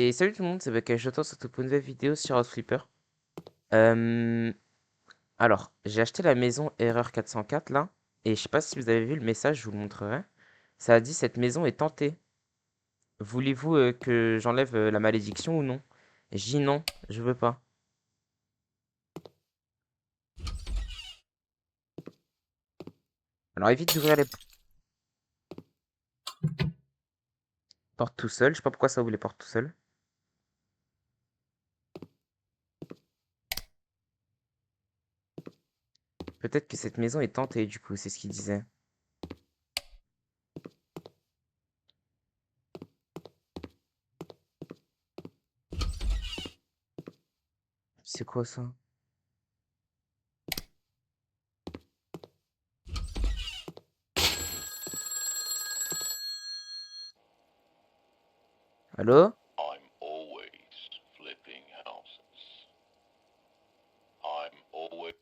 Et salut tout le monde, c'est Bakay, je sur toute une nouvelle vidéo sur House Flipper. Euh, alors, j'ai acheté la maison Erreur 404 là, et je sais pas si vous avez vu le message, je vous le montrerai. Ça a dit cette maison est tentée. Voulez-vous que j'enlève la malédiction ou non? J'ai dit non, je veux pas. Alors évite d'ouvrir les portes tout seul, je sais pas pourquoi ça ouvre les portes tout seul. Peut-être que cette maison est tentée du coup, c'est ce qu'il disait. C'est quoi ça? Allô? I'm always flipping houses. I'm always.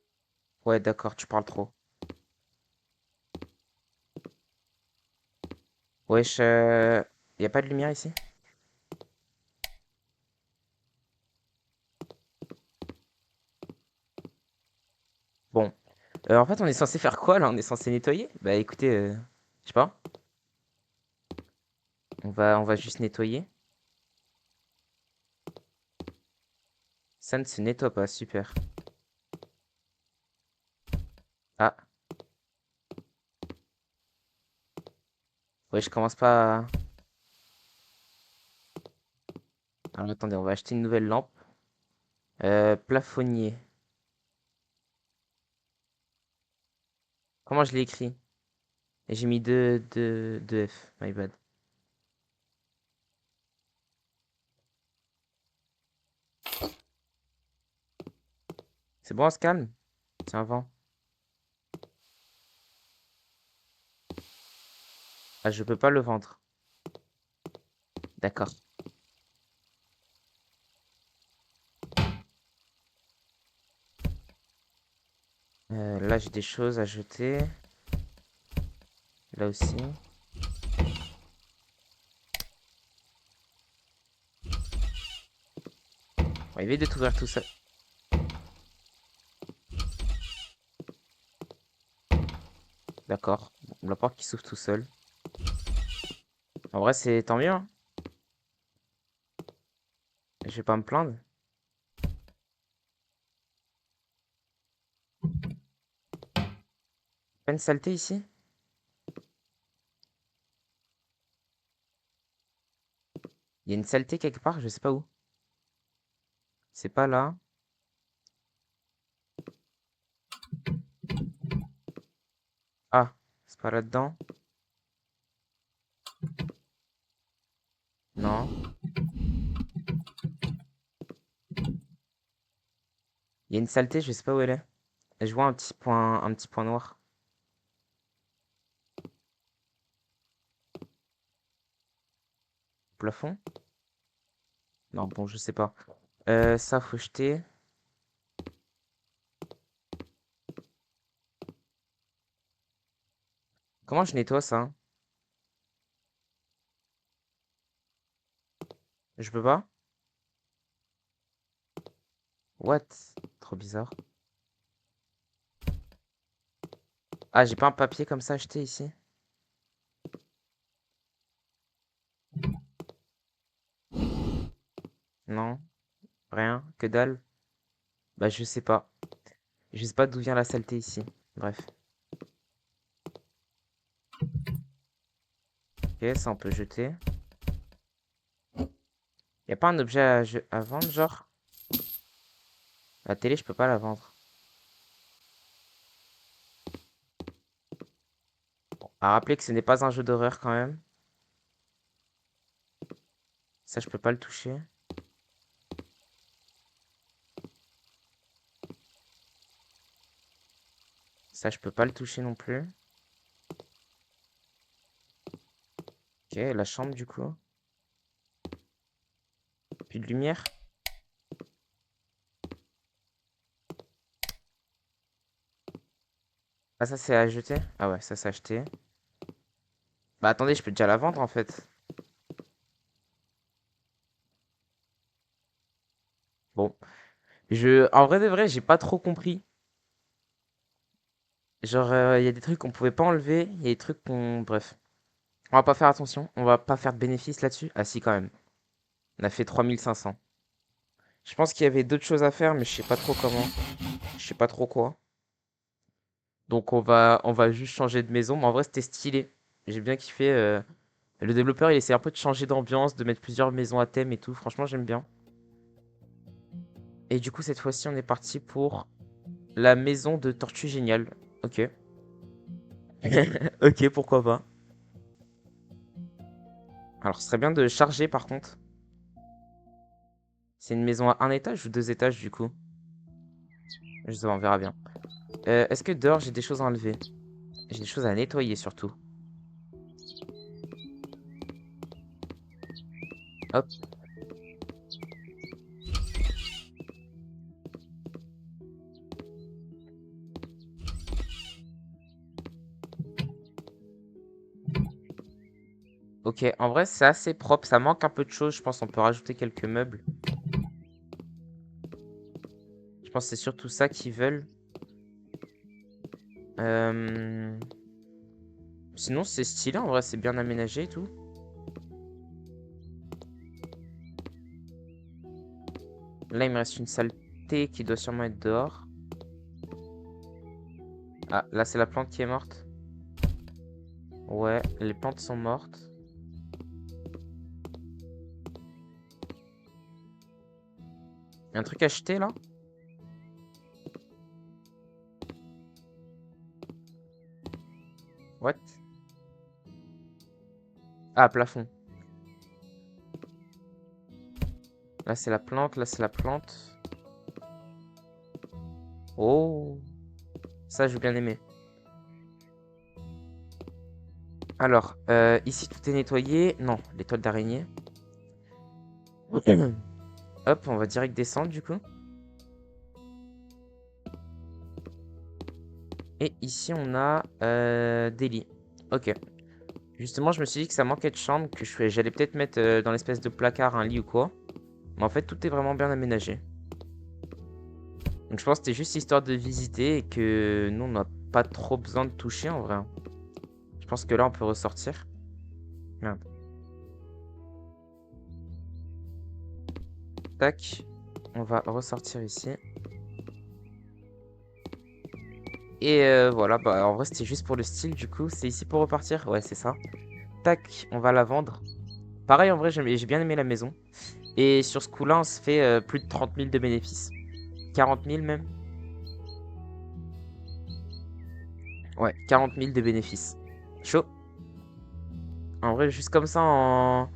Ouais, d'accord, tu parles trop. Wesh, y a pas de lumière ici? Bon. En fait, on est censé faire quoi là? On est censé nettoyer? Bah écoutez, je sais pas. On va juste nettoyer. Ça ne se nettoie pas, super. Ah, ouais, je commence pas à... Alors attendez, on va acheter une nouvelle lampe. Plafonnier. Comment je l'ai écrit? Et j'ai mis deux F, my bad. C'est bon, on se calme? C'est un vent. Ah, je peux pas le vendre. D'accord. Là, j'ai des choses à jeter. Là aussi. On va éviter de t'ouvrir tout ça. D'accord. Bon, la porte qui s'ouvre tout seul. En vrai, c'est tant mieux, hein. Je vais pas me plaindre. Pas une saleté ici? Il y a une saleté quelque part, je sais pas où. C'est pas là. Ah, c'est pas là-dedans. Non. Il y a une saleté, je sais pas où elle est. Je vois un petit point noir. Plafond? Non, bon, je sais pas. Ça, faut jeter. Comment je nettoie ça? Je peux pas? What? Trop bizarre. Ah, j'ai pas un papier comme ça à jeter ici? Non, rien, que dalle. Bah, je sais pas. Je sais pas d'où vient la saleté ici. Bref. Ok, ça on peut jeter. Y a pas un objet à vendre, genre? La télé, je peux pas la vendre. À rappeler que ce n'est pas un jeu d'horreur quand même. Ça, je peux pas le toucher. Ça, je peux pas le toucher non plus. Ok, la chambre du coup. Plus de lumière. Ah, ça c'est à jeter? Ah ouais, ça c'est acheté. Bah attendez, je peux déjà la vendre en fait. Bon, en vrai de vrai, j'ai pas trop compris. Genre, il y a des trucs qu'on pouvait pas enlever, il y a des trucs qu'on... Bref. On va pas faire attention, on va pas faire de bénéfice là-dessus. Ah si, quand même. On a fait 3500. Je pense qu'il y avait d'autres choses à faire, mais je sais pas trop comment. Je sais pas trop quoi. Donc on va juste changer de maison. Mais en vrai, c'était stylé. J'ai bien kiffé. Le développeur, il essaie un peu de changer d'ambiance, de mettre plusieurs maisons à thème et tout. Franchement, j'aime bien. Et du coup, cette fois-ci, on est parti pour la maison de Tortue Géniale. Ok. Ok, pourquoi pas. Alors, ce serait bien de charger par contre. C'est une maison à un étage ou deux étages du coup? Je sais pas, on verra bien. Est-ce que dehors, j'ai des choses à enlever? J'ai des choses à nettoyer surtout. Hop. Ok, en vrai, c'est assez propre. Ça manque un peu de choses. Je pense qu'on peut rajouter quelques meubles. Je pense que c'est surtout ça qu'ils veulent. Euh, Sinon, c'est stylé. En vrai, c'est bien aménagé et tout. Là, il me reste une saleté qui doit sûrement être dehors. Ah, là, c'est la plante qui est morte. Ouais, les plantes sont mortes. Il y a un truc à acheter là? What? Ah, plafond. Là, c'est la plante. Là, c'est la plante. Oh, ça, j'ai bien aimé. Alors, ici, tout est nettoyé. Non, les toiles d'araignée. Hop, on va direct descendre du coup. Et ici, on a des lits. Ok. Justement, je me suis dit que ça manquait de chambre, que j'allais peut-être mettre dans l'espèce de placard un lit ou quoi. Mais en fait, tout est vraiment bien aménagé. Donc je pense que c'était juste histoire de visiter et que nous, on n'a pas trop besoin de toucher en vrai. Je pense que là, on peut ressortir. Merde. Tac. On va ressortir ici. Et voilà, bah en vrai, c'était juste pour le style du coup. C'est ici pour repartir? Ouais, c'est ça. Tac, on va la vendre. Pareil, en vrai, j'ai bien aimé la maison. Et sur ce coup-là, on se fait plus de 30 000 de bénéfices. 40 000 même. Ouais, 40 000 de bénéfices. Chaud. En vrai, juste comme ça, en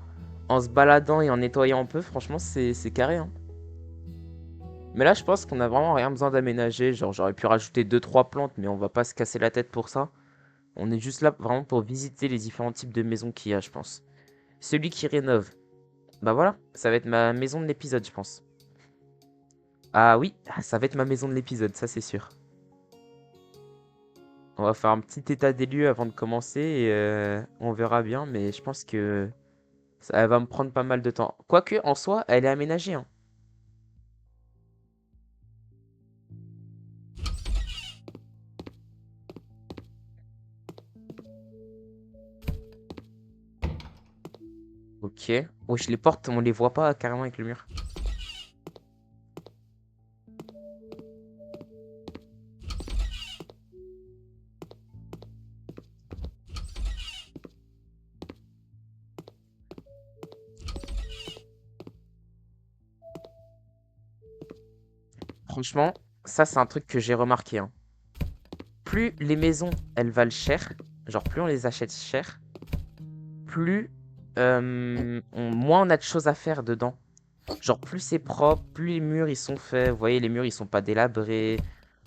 se baladant et en nettoyant un peu, franchement, c'est carré, hein. Mais là, je pense qu'on a vraiment rien besoin d'aménager. Genre, j'aurais pu rajouter deux trois plantes, mais on va pas se casser la tête pour ça. On est juste là vraiment pour visiter les différents types de maisons qu'il y a, je pense. Celui qui rénove. Bah voilà, ça va être ma maison de l'épisode, je pense. Ah oui, ça va être ma maison de l'épisode, ça c'est sûr. On va faire un petit état des lieux avant de commencer et on verra bien, mais je pense que ça va me prendre pas mal de temps. Quoique, en soi, elle est aménagée, hein. Ok. Wesh, les portes, on les voit pas carrément avec le mur. Franchement, ça c'est un truc que j'ai remarqué, hein. Plus les maisons, elles valent cher, genre plus on les achète cher, plus moins on a de choses à faire dedans. Genre plus c'est propre, plus les murs ils sont faits. Vous voyez, les murs ils sont pas délabrés.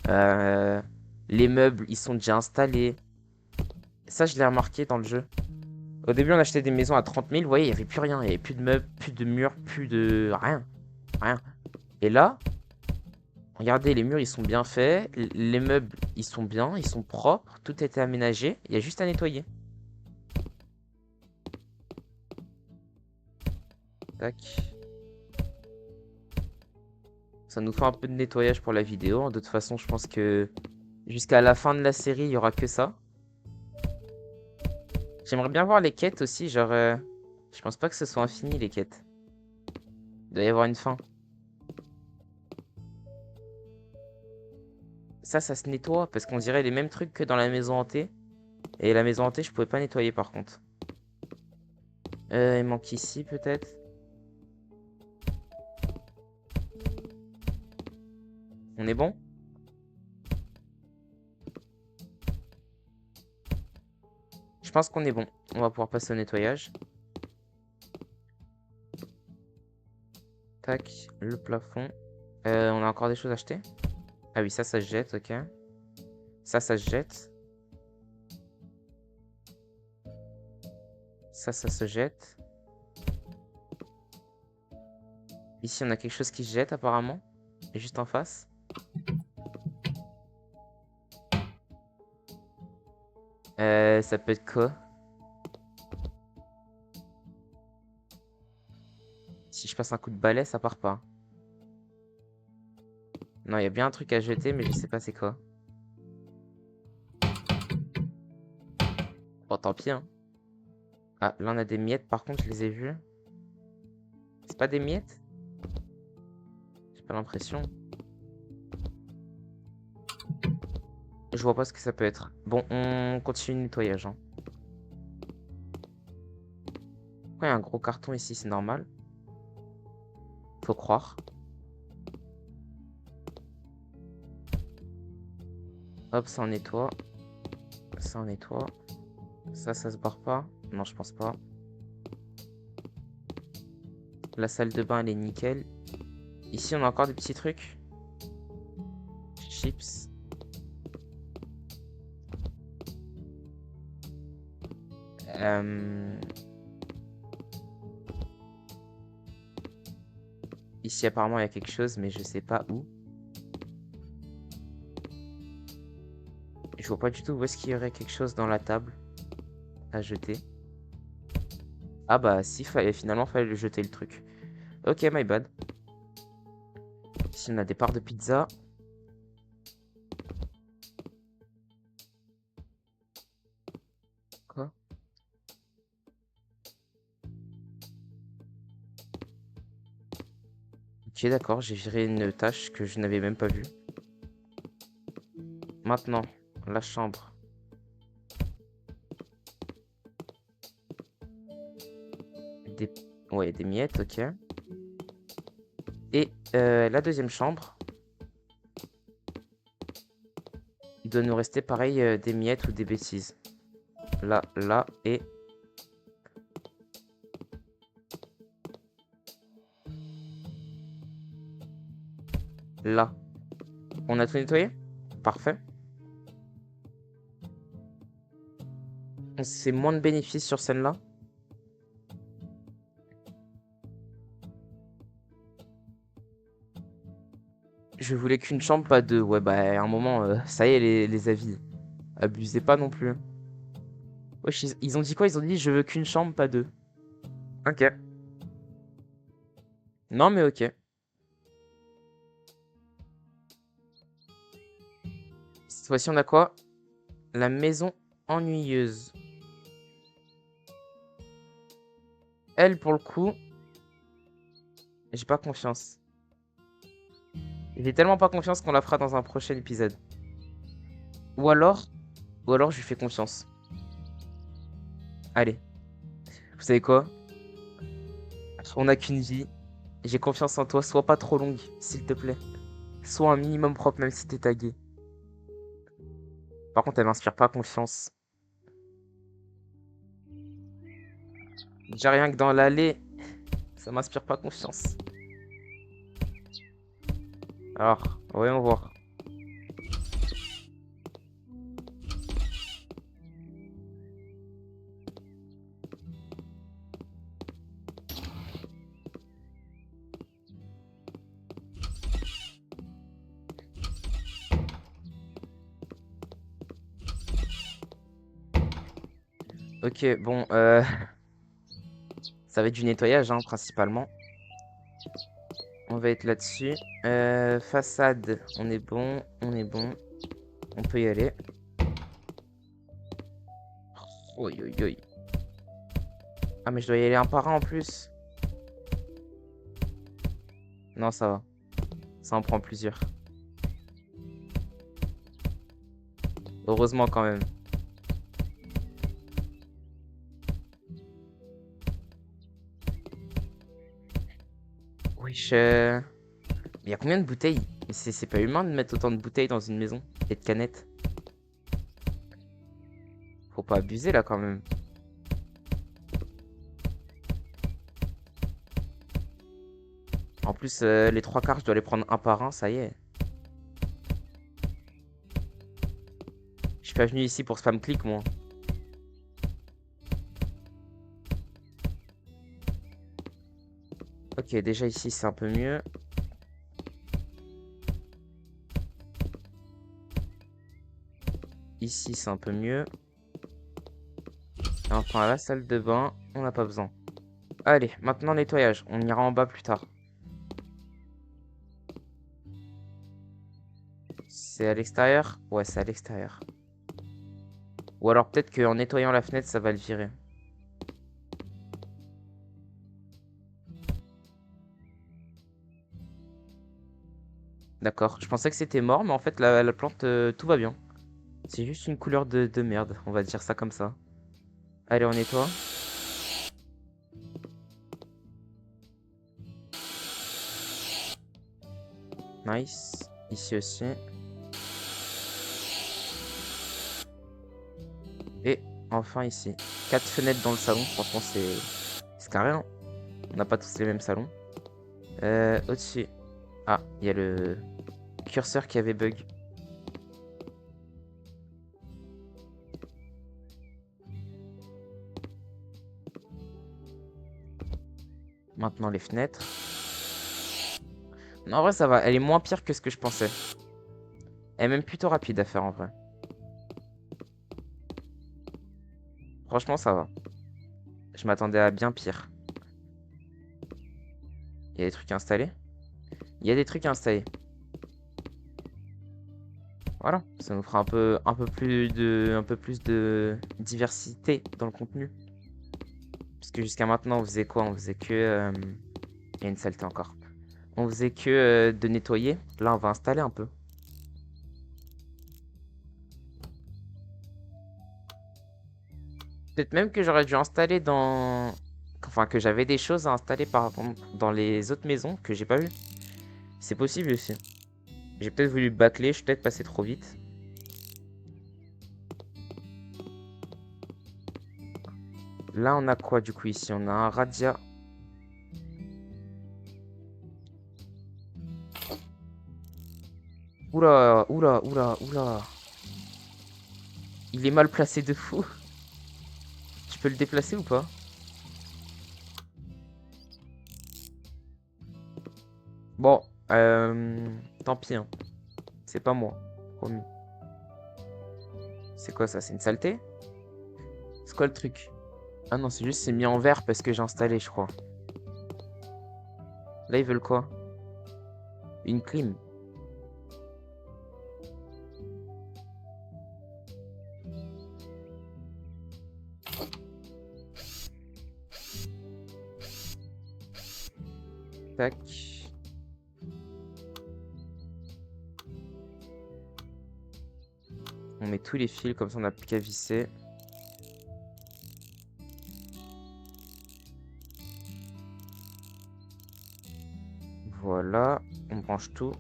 euh, les meubles ils sont déjà installés. Ça je l'ai remarqué dans le jeu. Au début on achetait des maisons à 30 000, vous voyez, il n'y avait plus rien. Il n'y avait plus de meubles, plus de murs, plus de... Rien. Rien. Et là, regardez, les murs ils sont bien faits. Les meubles ils sont bien, ils sont propres. Tout a été aménagé. Il y a juste à nettoyer. Tac. Ça nous fait un peu de nettoyage pour la vidéo. De toute façon, je pense que jusqu'à la fin de la série, il y aura que ça. J'aimerais bien voir les quêtes aussi, genre... je pense pas que ce soit infini, les quêtes. Il doit y avoir une fin. Ça se nettoie, parce qu'on dirait les mêmes trucs que dans la maison hantée. Et la maison hantée, je pouvais pas nettoyer, par contre. Il manque ici, peut-être. On est bon? Je pense qu'on est bon. On va pouvoir passer au nettoyage. Tac, le plafond. On a encore des choses à acheter? Ah oui, ça se jette, ok. Ça se jette. Ça se jette. Ici, on a quelque chose qui se jette, apparemment. Juste en face. Ça peut être quoi? Si je passe un coup de balai, ça part pas. Non, il y a bien un truc à jeter, mais je sais pas c'est quoi. Bon, tant pis, hein. Ah, là, on a des miettes. Par contre, je les ai vues. C'est pas des miettes? J'ai pas l'impression. Je vois pas ce que ça peut être. Bon, on continue le nettoyage, hein. Pourquoi il y a un gros carton ici? C'est normal. Faut croire. Hop, ça en nettoie. Ça en nettoie. Ça se barre pas. Non, je pense pas. La salle de bain, elle est nickel. Ici, on a encore des petits trucs. Chips. Ici, apparemment, il y a quelque chose, mais je sais pas où. Je vois pas du tout où est-ce qu'il y aurait quelque chose dans la table à jeter. Ah bah si, finalement, fallait le jeter le truc. Ok, my bad. Ici, on a des parts de pizza. Quoi? Ok, d'accord, j'ai viré une tâche que je n'avais même pas vue. Maintenant, la chambre. Des... Ouais, des miettes, ok. Et la deuxième chambre. Il doit nous rester pareil des miettes ou des bêtises. Là, là et... là. On a tout nettoyé? Parfait. C'est moins de bénéfices sur celle-là. Je voulais qu'une chambre, pas deux. Ouais, bah, à un moment, ça y est, les avis. Abusez pas non plus. Wesh, ils ont dit quoi? Ils ont dit je veux qu'une chambre, pas deux. Ok. Non, mais ok. Cette fois-ci, on a quoi? La maison ennuyeuse. Elle, pour le coup, j'ai pas confiance. J'ai tellement pas confiance qu'on la fera dans un prochain épisode. Ou alors, je lui fais confiance. Allez, vous savez quoi? On n'a qu'une vie. J'ai confiance en toi. Sois pas trop longue, s'il te plaît. Sois un minimum propre, même si t'es tagué. Par contre, elle m'inspire pas confiance. Déjà rien que dans l'allée, ça m'inspire pas confiance. Alors, voyons voir. Ok, bon, ça va être du nettoyage, hein, principalement. On va être là-dessus. Façade, on est bon, on est bon. On peut y aller. Oi, oi, oi. Ah, mais je dois y aller un par un en plus. Non, ça va. Ça en prend plusieurs. Heureusement quand même. Wesh. Il y a combien de bouteilles? Mais c'est pas humain de mettre autant de bouteilles dans une maison. Et de canettes. Faut pas abuser là quand même. En plus, les trois quarts, je dois les prendre un par un, ça y est. Je suis pas venu ici pour spam click, moi. Ok, déjà ici, c'est un peu mieux. Ici, c'est un peu mieux. Et enfin, la salle de bain, on n'a pas besoin. Allez, maintenant nettoyage. On ira en bas plus tard. C'est à l'extérieur? Ouais, c'est à l'extérieur. Ou alors peut-être qu'en nettoyant la fenêtre, ça va le virer. D'accord. Je pensais que c'était mort, mais en fait, la plante, tout va bien. C'est juste une couleur de merde, on va dire ça comme ça. Allez, on nettoie. Nice. Ici aussi. Et enfin ici. 4 fenêtres dans le salon. Franchement, c'est carré, hein. On n'a pas tous les mêmes salons. Au-dessus. Ah, il y a le curseur qui avait bug. Maintenant les fenêtres. Non, en vrai, ça va. Elle est moins pire que ce que je pensais. Elle est même plutôt rapide à faire en vrai. Franchement, ça va. Je m'attendais à bien pire. Il y a des trucs installés? Il y a des trucs installés. Voilà, ça nous fera un peu plus de diversité dans le contenu. Parce que jusqu'à maintenant, on faisait quoi? On faisait que... il y a une saleté encore. On faisait que de nettoyer. Là, on va installer un peu. Peut-être même que j'aurais dû installer dans... Enfin, que j'avais des choses à installer par exemple dans les autres maisons que j'ai pas vues. C'est possible aussi. J'ai peut-être voulu bâcler, je suis peut-être passé trop vite. Là, on a quoi du coup ici? On a un radia. Oula, oula, oula, oula. Il est mal placé de fou. Tu peux le déplacer ou pas? Bon, tant pis, hein. C'est pas moi, promis. C'est quoi ça? C'est une saleté? C'est quoi le truc? Ah non, c'est juste c'est mis en vert parce que j'ai installé, je crois. Là, ils veulent quoi? Une clim. Tac. On met tous les fils, comme ça on n'a plus qu'à visser. Voilà, on branche tout.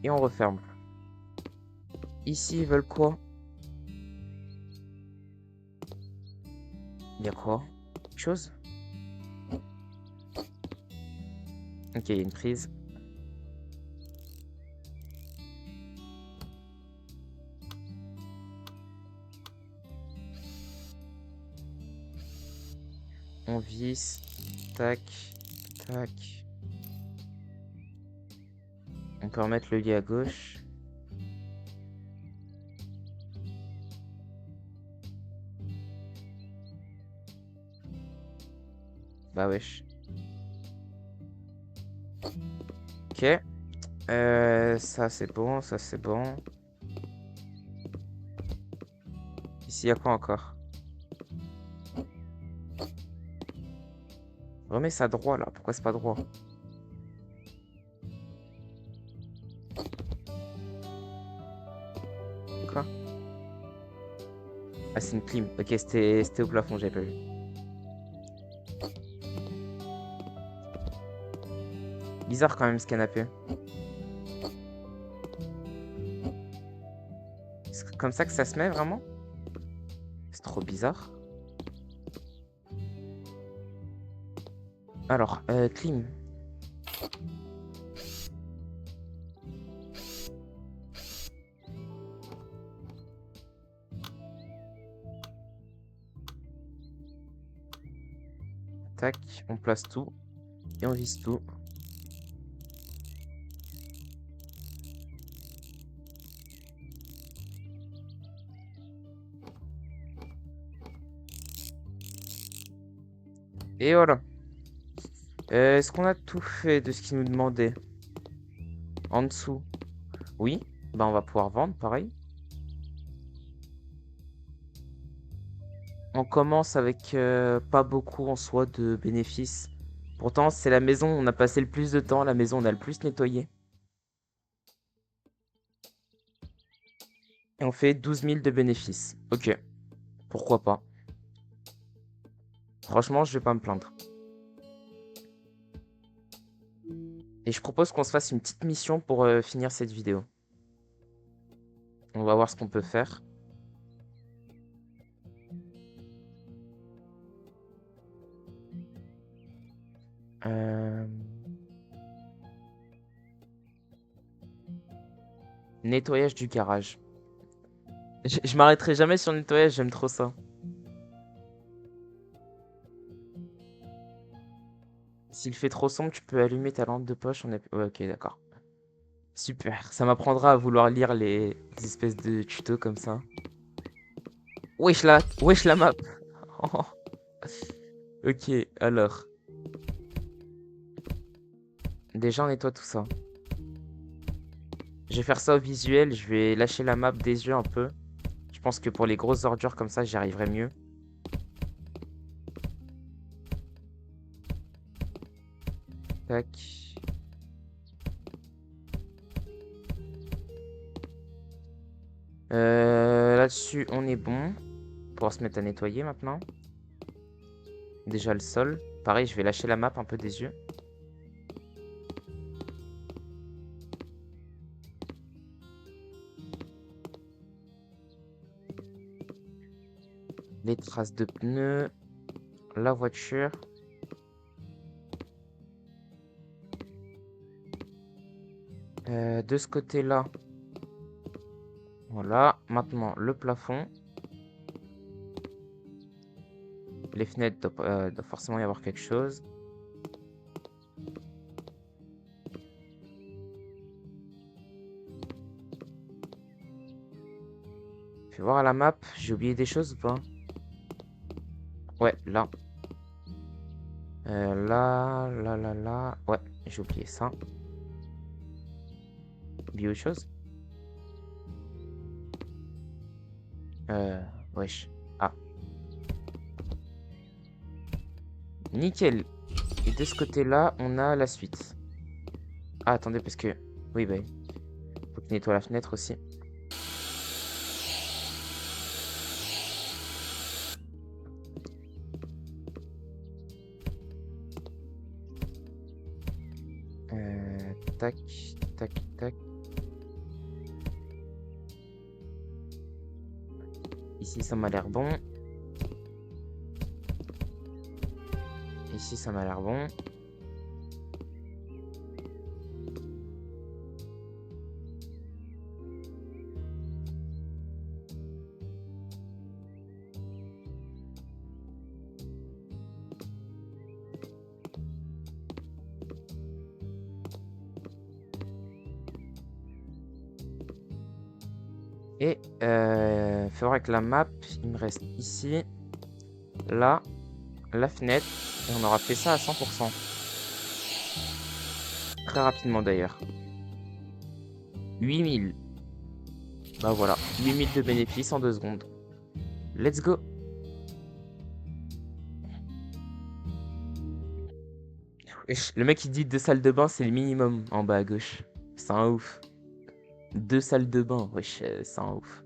Et on referme. Ici, ils veulent quoi? Il y a quoi? Quelque chose? Ok, il y a une prise. On visse. Tac. Tac. On peut remettre le lit à gauche. Bah wesh. Ok. Ça c'est bon, ça c'est bon. Ici, y a quoi encore? Remets ça droit là. Pourquoi c'est pas droit? Quoi? Ah, c'est une clim. Ok, c'était au plafond, j'avais pas vu. Bizarre quand même ce canapé. C'est comme ça que ça se met vraiment? C'est trop bizarre. Alors, clim. Tac, on place tout. Et on vise tout. Et voilà. Est-ce qu'on a tout fait de ce qu'il nous demandait? En dessous? Oui. Bah on va pouvoir vendre, pareil. On commence avec pas beaucoup en soi de bénéfices. Pourtant, c'est la maison, on a passé le plus de temps, la maison, on a le plus nettoyé. Et on fait 12 000 de bénéfices. Ok, pourquoi pas. Franchement, je vais pas me plaindre. Et je propose qu'on se fasse une petite mission pour finir cette vidéo. On va voir ce qu'on peut faire. Nettoyage du garage. Je m'arrêterai jamais sur le nettoyage, j'aime trop ça. S'il fait trop sombre, tu peux allumer ta lampe de poche. Ouais, ok, d'accord. Super, ça m'apprendra à vouloir lire les espèces de tutos comme ça. Wesh la map. Ok, alors. Déjà, on nettoie tout ça. Je vais faire ça au visuel, je vais lâcher la map des yeux un peu. Je pense que pour les grosses ordures comme ça, j'y arriverai mieux. Tac. Là-dessus, on est bon. Pour se mettre à nettoyer maintenant. Déjà le sol. Pareil, je vais lâcher la map un peu des yeux. Les traces de pneus. La voiture. De ce côté-là. Voilà. Maintenant, le plafond. Les fenêtres, doit forcément y avoir quelque chose. Fais voir à la map. J'ai oublié des choses ou pas? Ouais, là. Là. Ouais, j'ai oublié ça. Oublié autre chose? Wesh. Ah. Nickel. Et de ce côté-là, on a la suite. Ah, attendez, parce que... Oui, bah... Faut qu'il nettoie la fenêtre aussi. Tac, tac, tac. Ici, ça m'a l'air bon. Ici, ça m'a l'air bon. Et faut voir avec la map, il me reste ici, là, la fenêtre. Et on aura fait ça à 100%. Très rapidement d'ailleurs. 8000. Bah voilà, 8000 de bénéfices en 2 secondes. Let's go. Wesh, le mec il dit 2 salles de bain c'est le minimum en bas à gauche. C'est un ouf. 2 salles de bain, wesh, c'est un ouf.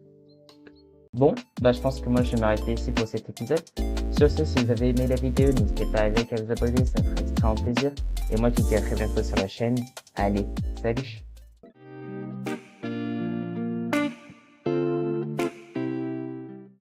Bon, bah je pense que moi je vais m'arrêter ici pour cet épisode. Sur ce, si vous avez aimé la vidéo, n'hésitez pas à liker, à vous abonner, ça me ferait extrêmement plaisir. Et moi je vous dis à très bientôt sur la chaîne. Allez, salut!